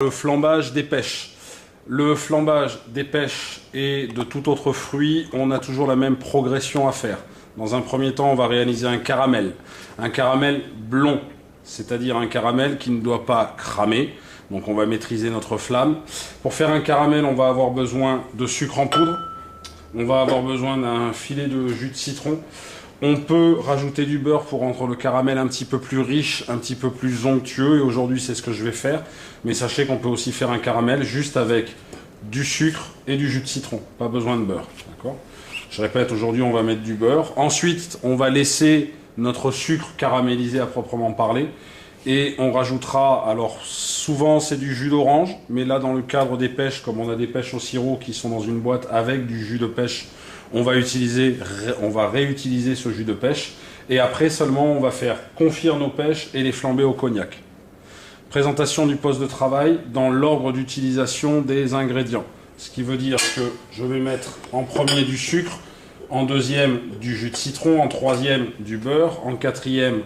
Le flambage des pêches. Le flambage des pêches et de tout autre fruit, on a toujours la même progression à faire. Dans un premier temps, on va réaliser un caramel blond, c'est-à-dire un caramel qui ne doit pas cramer. Donc on va maîtriser notre flamme. Pour faire un caramel, on va avoir besoin de sucre en poudre. On va avoir besoin d'un filet de jus de citron. On peut rajouter du beurre pour rendre le caramel un petit peu plus riche, un petit peu plus onctueux. Et aujourd'hui, c'est ce que je vais faire. Mais sachez qu'on peut aussi faire un caramel juste avec du sucre et du jus de citron. Pas besoin de beurre. D'accord ? Je répète, aujourd'hui, on va mettre du beurre. Ensuite, on va laisser notre sucre caraméliser à proprement parler. Et on rajoutera, alors souvent c'est du jus d'orange, mais là dans le cadre des pêches, comme on a des pêches au sirop qui sont dans une boîte avec du jus de pêche, on va réutiliser ce jus de pêche. Et après seulement on va faire confire nos pêches et les flamber au cognac. Présentation du poste de travail dans l'ordre d'utilisation des ingrédients. Ce qui veut dire que je vais mettre en premier du sucre, en deuxième du jus de citron, en troisième du beurre, en quatrième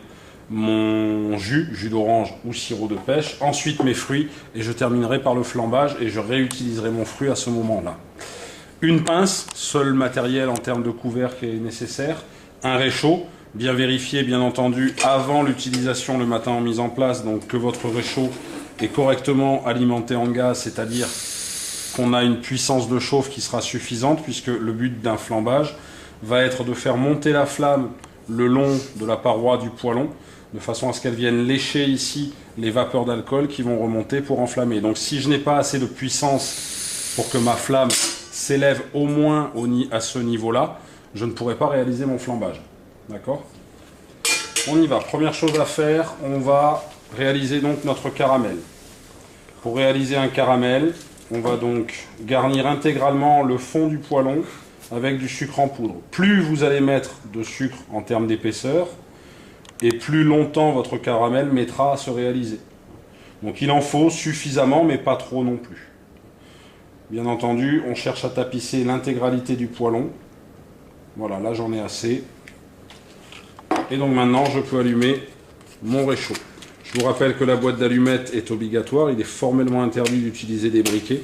mon jus d'orange ou sirop de pêche, ensuite mes fruits et je terminerai par le flambage et je réutiliserai mon fruit à ce moment-là. Une pince, seul matériel en termes de couvercle qui est nécessaire, un réchaud, bien vérifié bien entendu avant l'utilisation le matin en mise en place, donc que votre réchaud est correctement alimenté en gaz, c'est-à-dire qu'on a une puissance de chauffe qui sera suffisante puisque le but d'un flambage va être de faire monter la flamme le long de la paroi du poêlon de façon à ce qu'elles viennent lécher ici les vapeurs d'alcool qui vont remonter pour enflammer. Donc si je n'ai pas assez de puissance pour que ma flamme s'élève au moins à ce niveau-là, je ne pourrai pas réaliser mon flambage. D'accord ? On y va. Première chose à faire, on va réaliser donc notre caramel. Pour réaliser un caramel, on va donc garnir intégralement le fond du poêlon avec du sucre en poudre. Plus vous allez mettre de sucre en termes d'épaisseur, et plus longtemps votre caramel mettra à se réaliser. Donc il en faut suffisamment, mais pas trop non plus. Bien entendu, on cherche à tapisser l'intégralité du poêlon. Voilà, là j'en ai assez. Et donc maintenant, je peux allumer mon réchaud. Je vous rappelle que la boîte d'allumettes est obligatoire. Il est formellement interdit d'utiliser des briquets.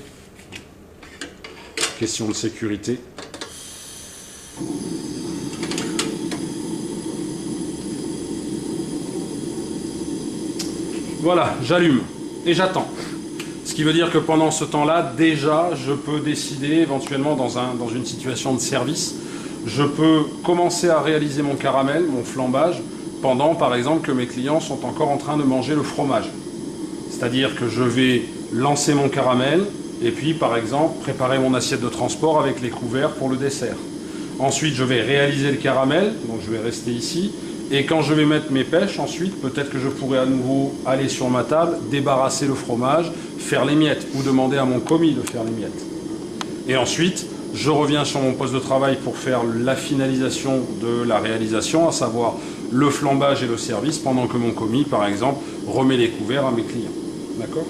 Question de sécurité. Voilà, j'allume et j'attends. Ce qui veut dire que pendant ce temps-là, déjà, je peux décider, éventuellement dans une situation de service, je peux commencer à réaliser mon caramel, mon flambage, pendant, par exemple, que mes clients sont encore en train de manger le fromage. C'est-à-dire que je vais lancer mon caramel et puis, par exemple, préparer mon assiette de transport avec les couverts pour le dessert. Ensuite, je vais réaliser le caramel, donc je vais rester ici. Et quand je vais mettre mes pêches, ensuite, peut-être que je pourrai à nouveau aller sur ma table, débarrasser le fromage, faire les miettes, ou demander à mon commis de faire les miettes. Et ensuite, je reviens sur mon poste de travail pour faire la finalisation de la réalisation, à savoir le flambage et le service, pendant que mon commis, par exemple, remet les couverts à mes clients. D'accord ?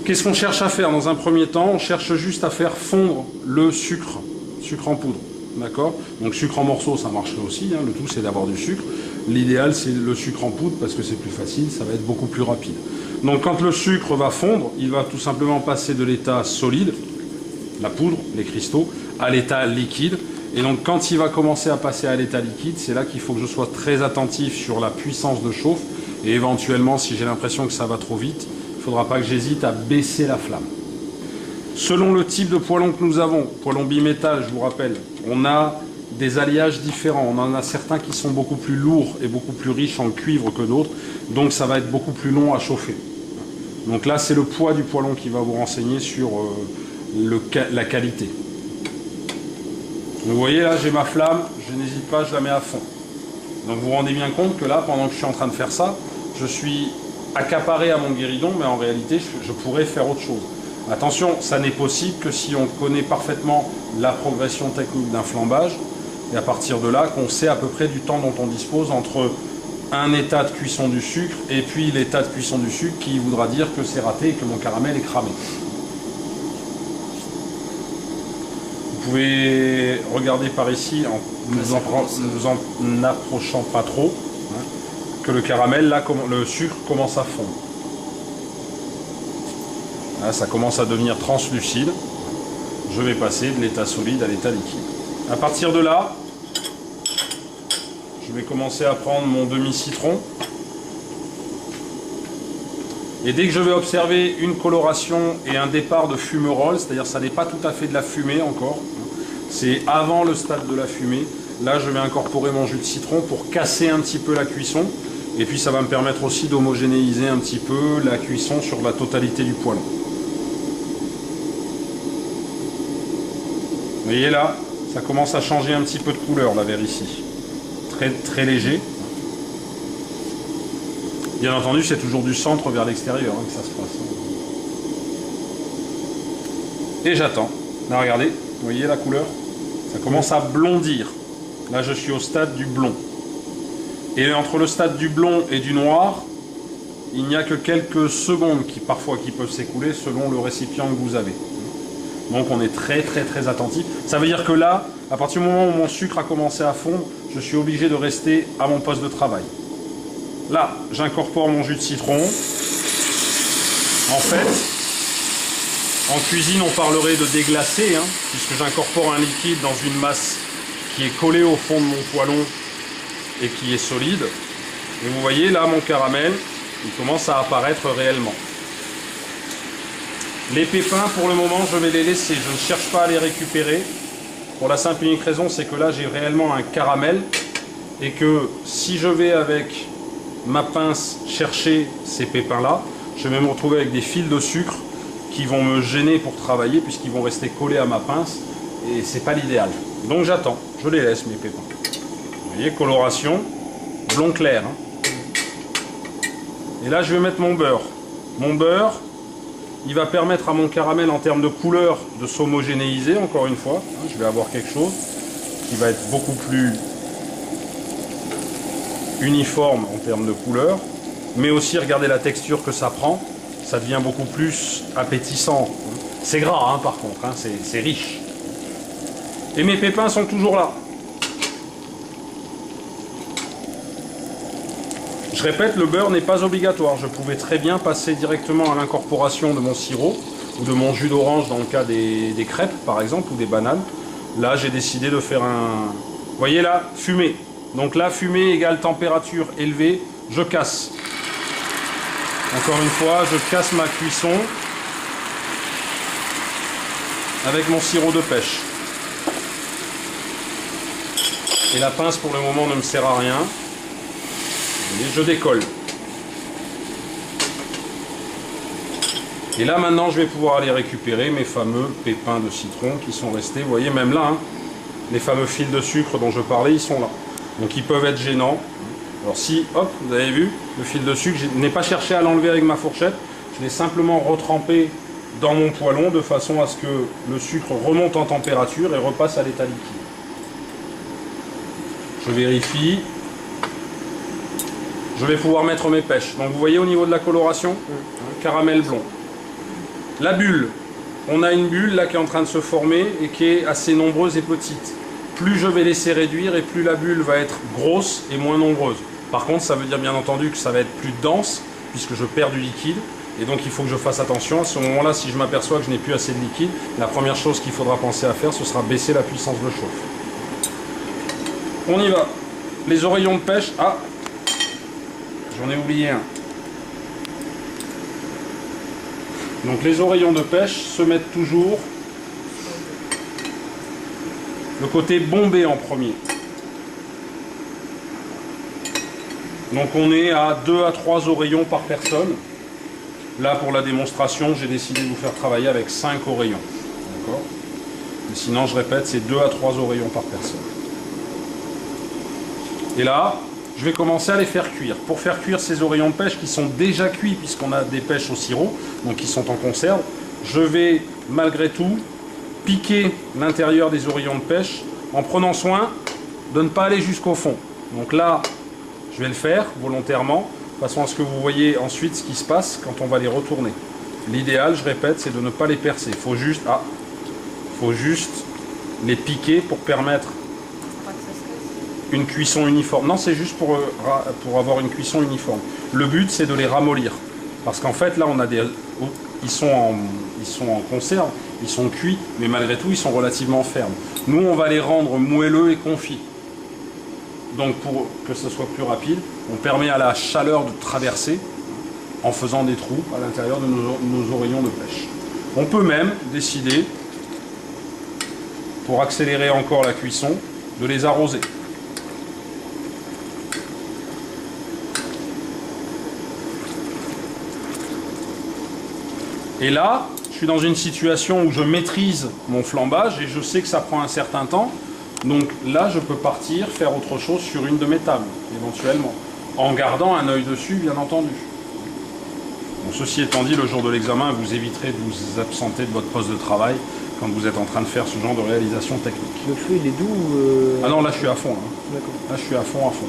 Qu'est-ce qu'on cherche à faire dans un premier temps ? On cherche juste à faire fondre le sucre en poudre. D'accord ? Donc sucre en morceaux, ça marcherait aussi, hein. Le tout c'est d'avoir du sucre. L'idéal c'est le sucre en poudre parce que c'est plus facile, ça va être beaucoup plus rapide. Donc quand le sucre va fondre, il va tout simplement passer de l'état solide, la poudre, les cristaux, à l'état liquide. Et donc quand il va commencer à passer à l'état liquide, c'est là qu'il faut que je sois très attentif sur la puissance de chauffe. Et éventuellement, si j'ai l'impression que ça va trop vite, il ne faudra pas que j'hésite à baisser la flamme. Selon le type de poêlon que nous avons, poêlon bimétal, je vous rappelle, on a des alliages différents. On en a certains qui sont beaucoup plus lourds et beaucoup plus riches en cuivre que d'autres, donc ça va être beaucoup plus long à chauffer. Donc là, c'est le poids du poêlon qui va vous renseigner sur la qualité. Vous voyez, là, j'ai ma flamme, je n'hésite pas, je la mets à fond. Donc vous vous rendez bien compte que là, pendant que je suis en train de faire ça, je suis accaparé à mon guéridon, mais en réalité, je pourrais faire autre chose. Attention, ça n'est possible que si on connaît parfaitement la progression technique d'un flambage, et à partir de là, qu'on sait à peu près du temps dont on dispose entre un état de cuisson du sucre et puis l'état de cuisson du sucre qui voudra dire que c'est raté et que mon caramel est cramé. Vous pouvez regarder par ici, en nous en approchant pas trop, hein, que le caramel, là, le sucre commence à fondre. Là, ça commence à devenir translucide. Je vais passer de l'état solide à l'état liquide. À partir de là, je vais commencer à prendre mon demi-citron. Et dès que je vais observer une coloration et un départ de fumerolles, c'est-à-dire ça n'est pas tout à fait de la fumée encore, c'est avant le stade de la fumée, là je vais incorporer mon jus de citron pour casser un petit peu la cuisson. Et puis ça va me permettre aussi d'homogénéiser un petit peu la cuisson sur la totalité du poêlon. Vous voyez là, ça commence à changer un petit peu de couleur là vers ici. Très, très léger. Bien entendu, c'est toujours du centre vers l'extérieur que ça se passe. Et j'attends. Là, regardez, vous voyez la couleur? Ça commence à blondir. Là, je suis au stade du blond. Et entre le stade du blond et du noir, il n'y a que quelques secondes qui peuvent s'écouler selon le récipient que vous avez. Donc on est très très très attentif. Ça veut dire que là, à partir du moment où mon sucre a commencé à fondre, je suis obligé de rester à mon poste de travail. Là, j'incorpore mon jus de citron. En fait, en cuisine, on parlerait de déglacer, puisque j'incorpore un liquide dans une masse qui est collée au fond de mon poêlon et qui est solide. Et vous voyez là mon caramel, il commence à apparaître réellement. Les pépins pour le moment je vais les laisser, je ne cherche pas à les récupérer. Pour la simple et unique raison c'est que là j'ai réellement un caramel et que si je vais avec ma pince chercher ces pépins là, je vais me retrouver avec des fils de sucre qui vont me gêner pour travailler puisqu'ils vont rester collés à ma pince et c'est pas l'idéal. Donc j'attends, je les laisse mes pépins. Vous voyez, coloration, blond clair. Et là, je vais mettre mon beurre. Mon beurre, il va permettre à mon caramel, en termes de couleur, de s'homogénéiser, encore une fois. Je vais avoir quelque chose qui va être beaucoup plus uniforme en termes de couleur. Mais aussi, regardez la texture que ça prend. Ça devient beaucoup plus appétissant. C'est gras, par contre, c'est riche. Et mes pépins sont toujours là. Je répète, le beurre n'est pas obligatoire. Je pouvais très bien passer directement à l'incorporation de mon sirop ou de mon jus d'orange dans le cas des crêpes, par exemple, ou des bananes. Là, j'ai décidé de faire un... Vous voyez là, fumée. Donc là, fumée égale température élevée, je casse. Encore une fois, je casse ma cuisson avec mon sirop de pêche. Et la pince, pour le moment, ne me sert à rien. Et je décolle. Et là maintenant je vais pouvoir aller récupérer mes fameux pépins de citron qui sont restés. Vous voyez même là, les fameux fils de sucre dont je parlais, ils sont là. Donc ils peuvent être gênants. Alors si, hop, vous avez vu, le fil de sucre, je n'ai pas cherché à l'enlever avec ma fourchette. Je l'ai simplement retrempé dans mon poêlon de façon à ce que le sucre remonte en température et repasse à l'état liquide. Je vérifie. Je vais pouvoir mettre mes pêches. Donc vous voyez au niveau de la coloration, caramel blond. La bulle, on a une bulle là qui est en train de se former et qui est assez nombreuse et petite. Plus je vais laisser réduire et plus la bulle va être grosse et moins nombreuse. Par contre, ça veut dire bien entendu que ça va être plus dense puisque je perds du liquide. Et donc il faut que je fasse attention. À ce moment-là, si je m'aperçois que je n'ai plus assez de liquide, la première chose qu'il faudra penser à faire, ce sera baisser la puissance de chauffe. On y va. Les oreillons de pêche. Ah, j'en ai oublié un. Donc les oreillons de pêche se mettent toujours le côté bombé en premier. Donc on est à 2 à 3 oreillons par personne. Là pour la démonstration, j'ai décidé de vous faire travailler avec 5 oreillons. D'accord ? Mais sinon, je répète, c'est 2 à 3 oreillons par personne. Et là, je vais commencer à les faire cuire. Pour faire cuire ces oreillons de pêche qui sont déjà cuits puisqu'on a des pêches au sirop, donc qui sont en conserve, je vais malgré tout piquer l'intérieur des oreillons de pêche en prenant soin de ne pas aller jusqu'au fond. Donc là, je vais le faire volontairement, de façon à ce que vous voyez ensuite ce qui se passe quand on va les retourner. L'idéal, je répète, c'est de ne pas les percer. Il faut juste les piquer pour permettre une cuisson uniforme. Non, c'est juste pour avoir une cuisson uniforme. Le but, c'est de les ramollir. Parce qu'en fait, là, on a des... ils sont en conserve, ils sont cuits, mais malgré tout, ils sont relativement fermes. Nous, on va les rendre moelleux et confits. Donc, pour que ce soit plus rapide, on permet à la chaleur de traverser en faisant des trous à l'intérieur de nos oreillons de pêche. On peut même décider, pour accélérer encore la cuisson, de les arroser. Et là, je suis dans une situation où je maîtrise mon flambage et je sais que ça prend un certain temps. Donc là, je peux partir faire autre chose sur une de mes tables, éventuellement, en gardant un œil dessus, bien entendu. Bon, ceci étant dit, le jour de l'examen, vous éviterez de vous absenter de votre poste de travail quand vous êtes en train de faire ce genre de réalisation technique. Le feu, il est doux Ah non, là, je suis à fond. Là, D'accord. là je suis à fond, à fond.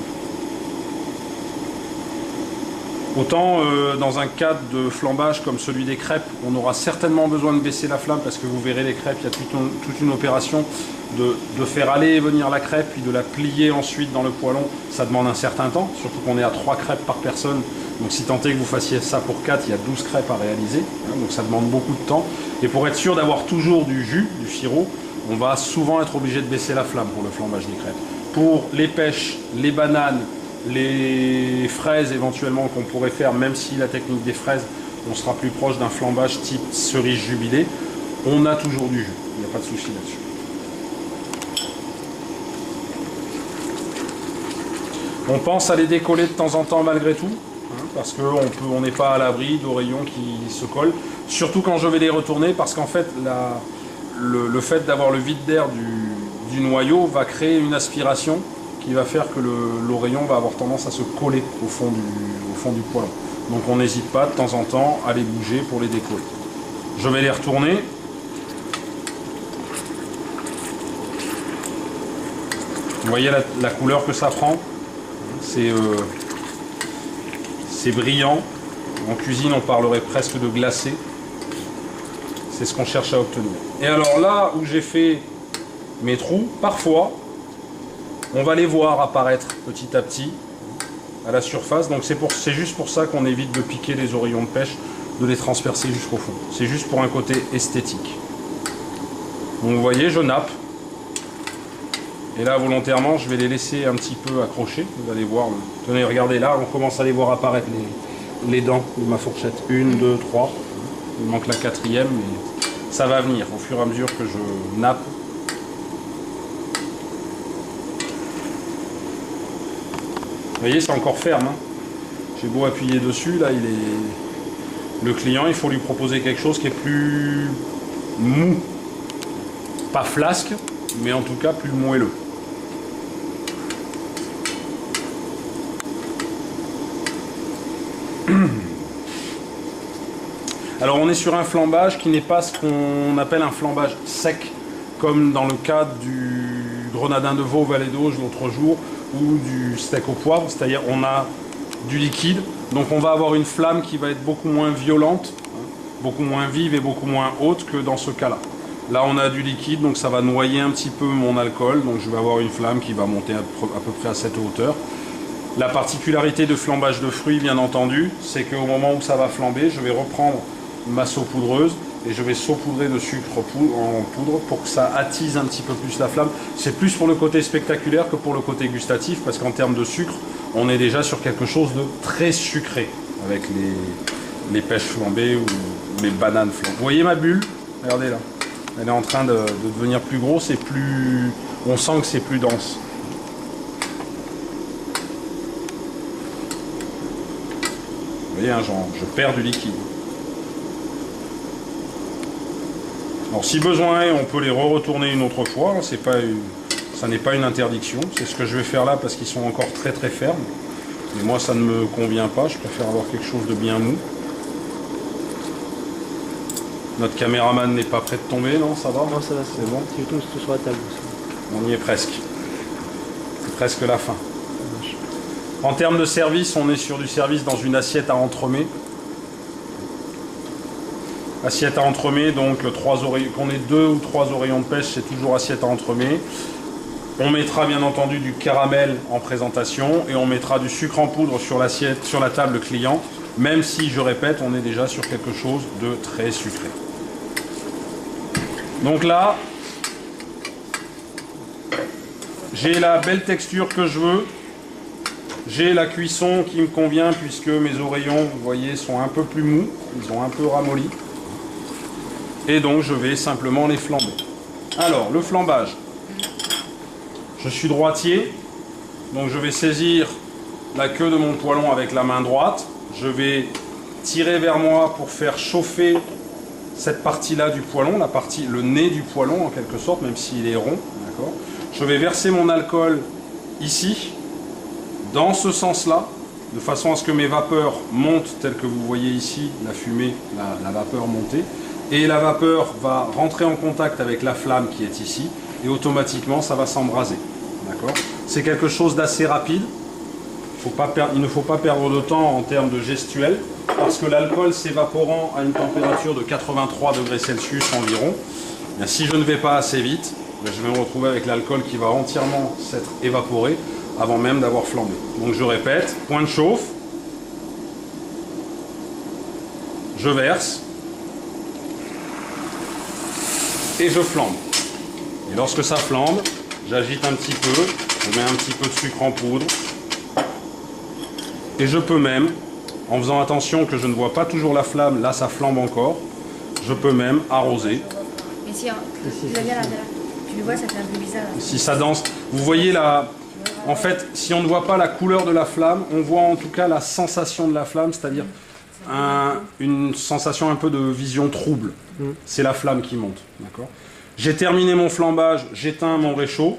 Autant dans un cadre de flambage comme celui des crêpes, on aura certainement besoin de baisser la flamme parce que vous verrez les crêpes, il y a toute une opération de faire aller et venir la crêpe, puis de la plier ensuite dans le poêlon. Ça demande un certain temps, surtout qu'on est à 3 crêpes par personne. Donc si tant est que vous fassiez ça pour 4, il y a 12 crêpes à réaliser. Hein, donc ça demande beaucoup de temps. Et pour être sûr d'avoir toujours du jus, du sirop, on va souvent être obligé de baisser la flamme pour le flambage des crêpes. Pour les pêches, les bananes, les fraises éventuellement qu'on pourrait faire, même si la technique des fraises, on sera plus proche d'un flambage type cerise jubilée, on a toujours du jus, il n'y a pas de souci là-dessus. On pense à les décoller de temps en temps malgré tout, hein, parce qu'on n'est pas à l'abri d'oreillons qui se collent, surtout quand je vais les retourner, parce qu'en fait le fait d'avoir le vide d'air du noyau va créer une aspiration qui va faire que l'oreillon va avoir tendance à se coller au fond du poêlon. Donc on n'hésite pas de temps en temps à les bouger pour les décoller. Je vais les retourner. Vous voyez la couleur que ça prend? C'est brillant. En cuisine, on parlerait presque de glacé. C'est ce qu'on cherche à obtenir. Et alors là où j'ai fait mes trous, parfois, on va les voir apparaître petit à petit à la surface. Donc c'est juste pour ça qu'on évite de piquer les oreillons de pêche, de les transpercer jusqu'au fond. C'est juste pour un côté esthétique. Donc vous voyez, je nappe. Et là, volontairement, je vais les laisser un petit peu accrochés. Vous allez voir. Tenez, regardez là, on commence à les voir apparaître les dents de ma fourchette. 1, 2, 3. Il manque la 4e, mais ça va venir au fur et à mesure que je nappe. Vous voyez, c'est encore ferme. Hein. J'ai beau appuyer dessus, là, le client, il faut lui proposer quelque chose qui est plus mou. Pas flasque, mais en tout cas plus moelleux. Alors on est sur un flambage qui n'est pas ce qu'on appelle un flambage sec, comme dans le cadre du grenadin de veau au Valet d'Auge l'autre jour, ou du steak au poivre, c'est-à-dire on a du liquide, donc on va avoir une flamme qui va être beaucoup moins violente, beaucoup moins vive et beaucoup moins haute que dans ce cas-là. Là on a du liquide, donc ça va noyer un petit peu mon alcool, donc je vais avoir une flamme qui va monter à peu près à cette hauteur. La particularité de flambage de fruits, bien entendu, c'est qu'au moment où ça va flamber, je vais reprendre ma saupoudreuse et je vais saupoudrer de sucre en poudre pour que ça attise un petit peu plus la flamme. C'est plus pour le côté spectaculaire que pour le côté gustatif, parce qu'en termes de sucre, on est déjà sur quelque chose de très sucré avec les pêches flambées ou les bananes flambées. Vous voyez ma bulle? Regardez là. Elle est en train de devenir plus grosse et plus... On sent que c'est plus dense. Vous voyez, hein, je perds du liquide. Alors si besoin est, on peut les retourner une autre fois. Ça n'est pas une interdiction. C'est ce que je vais faire là parce qu'ils sont encore très très fermes. Mais moi ça ne me convient pas. Je préfère avoir quelque chose de bien mou. Notre caméraman n'est pas prêt de tomber, non? Ça va? Non, ça va, c'est bon. Tu tombes tout sur la table aussi. On y est presque. C'est presque la fin. En termes de service, on est sur du service dans une assiette à entremets. Assiette à entremets, donc qu'on ait 2 ou 3 oreillons de pêche, c'est toujours assiette à entremets. On mettra bien entendu du caramel en présentation et on mettra du sucre en poudre sur l'assiette, sur la table client même si, je répète, on est déjà sur quelque chose de très sucré. Donc là, j'ai la belle texture que je veux, j'ai la cuisson qui me convient puisque mes oreillons, vous voyez, sont un peu plus mous, ils ont un peu ramolli. Et donc je vais simplement les flamber. Alors, le flambage. Je suis droitier, donc je vais saisir la queue de mon poêlon avec la main droite. Je vais tirer vers moi pour faire chauffer cette partie-là du poêlon, le nez du poêlon en quelque sorte, même s'il est rond. Je vais verser mon alcool ici, dans ce sens-là, de façon à ce que mes vapeurs montent, telles que vous voyez ici, la fumée, la vapeur monter. Et la vapeur va rentrer en contact avec la flamme qui est ici, et automatiquement ça va s'embraser. C'est quelque chose d'assez rapide. Il ne faut pas perdre de temps en termes de gestuelle, parce que l'alcool s'évaporant à une température de 83 degrés Celsius environ, bien, si je ne vais pas assez vite, je vais me retrouver avec l'alcool qui va entièrement s'être évaporé avant même d'avoir flambé. Donc je répète, point de chauffe, je verse et je flambe. Et lorsque ça flambe, j'agite un petit peu, je mets un petit peu de sucre en poudre. Et je peux même, en faisant attention que je ne vois pas toujours la flamme, là ça flambe encore, je peux même arroser. Mais si, tu le vois, ça fait un peu bizarre. Si ça danse, vous voyez là, en fait, si on ne voit pas la couleur de la flamme, on voit en tout cas la sensation de la flamme, c'est-à-dire une sensation un peu de vision trouble. C'est la flamme qui monte. J'ai terminé mon flambage, j'éteins mon réchaud.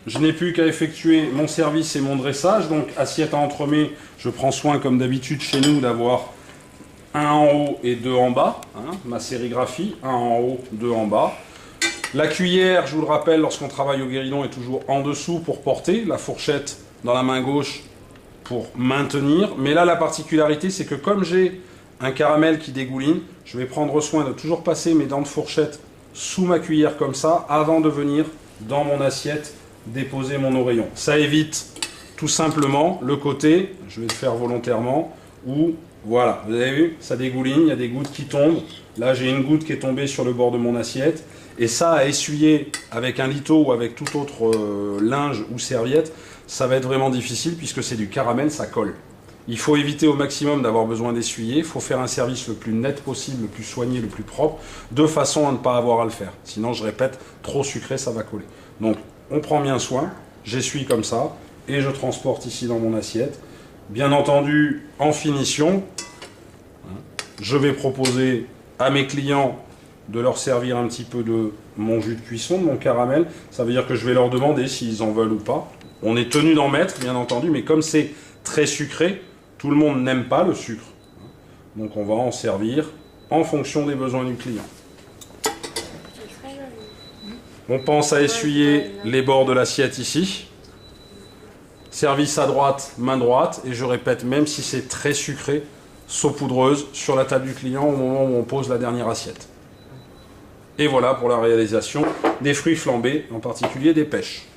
Je n'ai plus qu'à effectuer mon service et mon dressage. Donc assiette à entremets, je prends soin comme d'habitude chez nous d'avoir un en haut et deux en bas. Ma sérigraphie, un en haut, deux en bas. La cuillère, je vous le rappelle, lorsqu'on travaille au guéridon, est toujours en dessous pour porter. La fourchette dans la main gauche pour maintenir. Mais là, la particularité, c'est que comme j'ai un caramel qui dégouline, je vais prendre soin de toujours passer mes dents de fourchette sous ma cuillère comme ça, avant de venir dans mon assiette déposer mon oreillon. Ça évite tout simplement le côté, je vais le faire volontairement, où, voilà, vous avez vu, ça dégouline, il y a des gouttes qui tombent. Là, j'ai une goutte qui est tombée sur le bord de mon assiette. Et ça, à essuyer avec un lito ou avec tout autre linge ou serviette, ça va être vraiment difficile puisque c'est du caramel, ça colle. Il faut éviter au maximum d'avoir besoin d'essuyer. Il faut faire un service le plus net possible, le plus soigné, le plus propre, de façon à ne pas avoir à le faire. Sinon, je répète, trop sucré, ça va coller. Donc, on prend bien soin, j'essuie comme ça, et je transporte ici dans mon assiette. Bien entendu, en finition, je vais proposer à mes clients de leur servir un petit peu de mon jus de cuisson, de mon caramel. Ça veut dire que je vais leur demander s'ils en veulent ou pas. On est tenu d'en mettre, bien entendu, mais comme c'est très sucré, tout le monde n'aime pas le sucre. Donc on va en servir en fonction des besoins du client. On pense à essuyer les bords de l'assiette ici. Service à droite, main droite. Et je répète, même si c'est très sucré, saupoudreuse sur la table du client au moment où on pose la dernière assiette. Et voilà pour la réalisation des fruits flambés, en particulier des pêches.